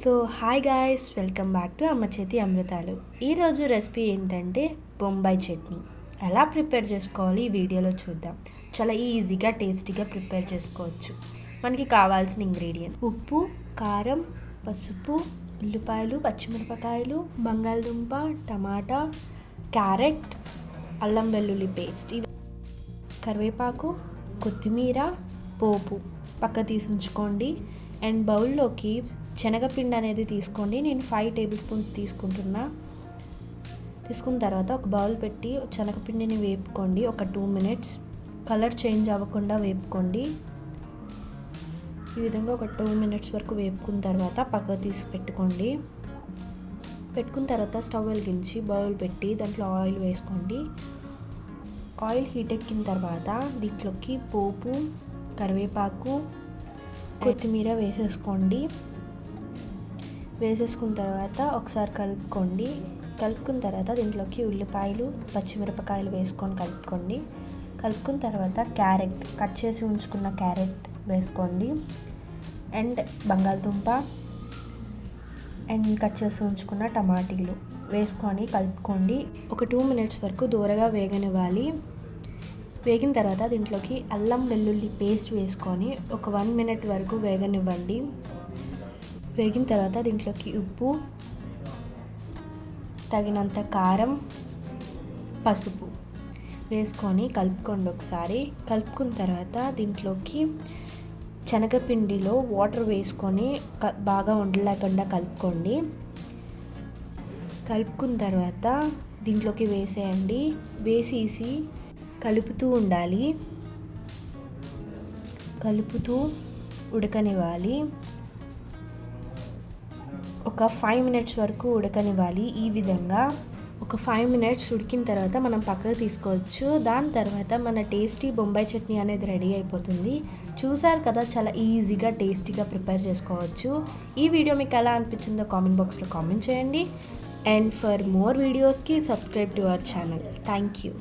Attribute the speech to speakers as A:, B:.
A: So hi guys, welcome back to అమ్మ చేతి అమృతాలు. ఈరోజు రెసిపీ ఏంటంటే బొంబాయి చట్నీ. ఎలా ప్రిపేర్ చేసుకోవాలి ఈ వీడియోలో చూద్దాం. చాలా ఈజీగా టేస్టీగా ప్రిపేర్ చేసుకోవచ్చు. మనకి కావాల్సిన ఇంగ్రీడియంట్ ఉప్పు, కారం, పసుపు, ఉల్లిపాయలు, పచ్చిమిరపకాయలు, బంగాళదుంప, టమాటా, క్యారెట్, అల్లం వెల్లుల్లి పేస్ట్, కరివేపాకు, కొత్తిమీర, పోపు పక్క తీసి ఉంచుకోండి. అండ్ బౌల్లోకి శనగపిండి అనేది తీసుకోండి. నేను 5 టేబుల్ స్పూన్స్ తీసుకున్న తర్వాత ఒక బౌల్ పెట్టి శనగపిండిని వేపుకోండి. ఒక 2 మినిట్స్ కలర్ చేంజ్ అవ్వకుండా వేపుకోండి. ఈ విధంగా ఒక 2 మినిట్స్ వరకు వేపుకున్న తర్వాత పక్క తీసి పెట్టుకోండి. పెట్టుకున్న తర్వాత స్టవ్ వెలిగించి బౌల్ పెట్టి దాంట్లో ఆయిల్ వేసుకోండి. ఆయిల్ హీట్ ఎక్కిన తర్వాత దీంట్లోకి పోపు, కరివేపాకు, కొత్తిమీర వేసేసుకోండి. వేసేసుకున్న తర్వాత ఒకసారి కలుపుకోండి. కలుపుకున్న తర్వాత దీంట్లోకి ఉల్లిపాయలు, పచ్చిమిరపకాయలు వేసుకొని కలుపుకోండి. కలుపుకున్న తర్వాత క్యారెట్, కట్ చేసి ఉంచుకున్న క్యారెట్ వేసుకోండి. అండ్ బంగాళదుంప అండ్ కట్ చేసి ఉంచుకున్న టమాటీలు వేసుకొని కలుపుకోండి. ఒక 2 మినిట్స్ వరకు దూరగా వేగనివ్వాలి. వేగిన తర్వాత దీంట్లోకి అల్లం వెల్లుల్లి పేస్ట్ వేసుకొని ఒక 1 మినిట్ వరకు వేగనివ్వండి. వేగిన తర్వాత దీంట్లోకి ఉప్పు, తగినంత కారం, పసుపు వేసుకొని కలుపుకోండి. ఒకసారి కలుపుకున్న తర్వాత దీంట్లోకి శనగపిండిలో వాటర్ వేసుకొని బాగా ఉండలేకుండా కలుపుకోండి. కలుపుకున్న తర్వాత దీంట్లోకి వేసేయండి. వేసేసి కలుపుతూ ఉండాలి. కలుపుతూ ఉడకనివ్వాలి. ఒక 5 మినిట్స్ వరకు ఉడకనివ్వాలి. ఈ విధంగా ఒక 5 మినిట్స్ ఉడికిన తర్వాత మనం పక్కకు తీసుకోవచ్చు. దాని తర్వాత మన టేస్టీ బొంబాయి చట్నీ అనేది రెడీ అయిపోతుంది. చూసారు కదా, చాలా ఈజీగా టేస్టీగా ప్రిపేర్ చేసుకోవచ్చు. ఈ వీడియో మీకు ఎలా అనిపించిందో కామెంట్ బాక్స్లో కామెంట్ చేయండి. అండ్ ఫర్ మోర్ వీడియోస్కి subscribe to our channel. Thank you.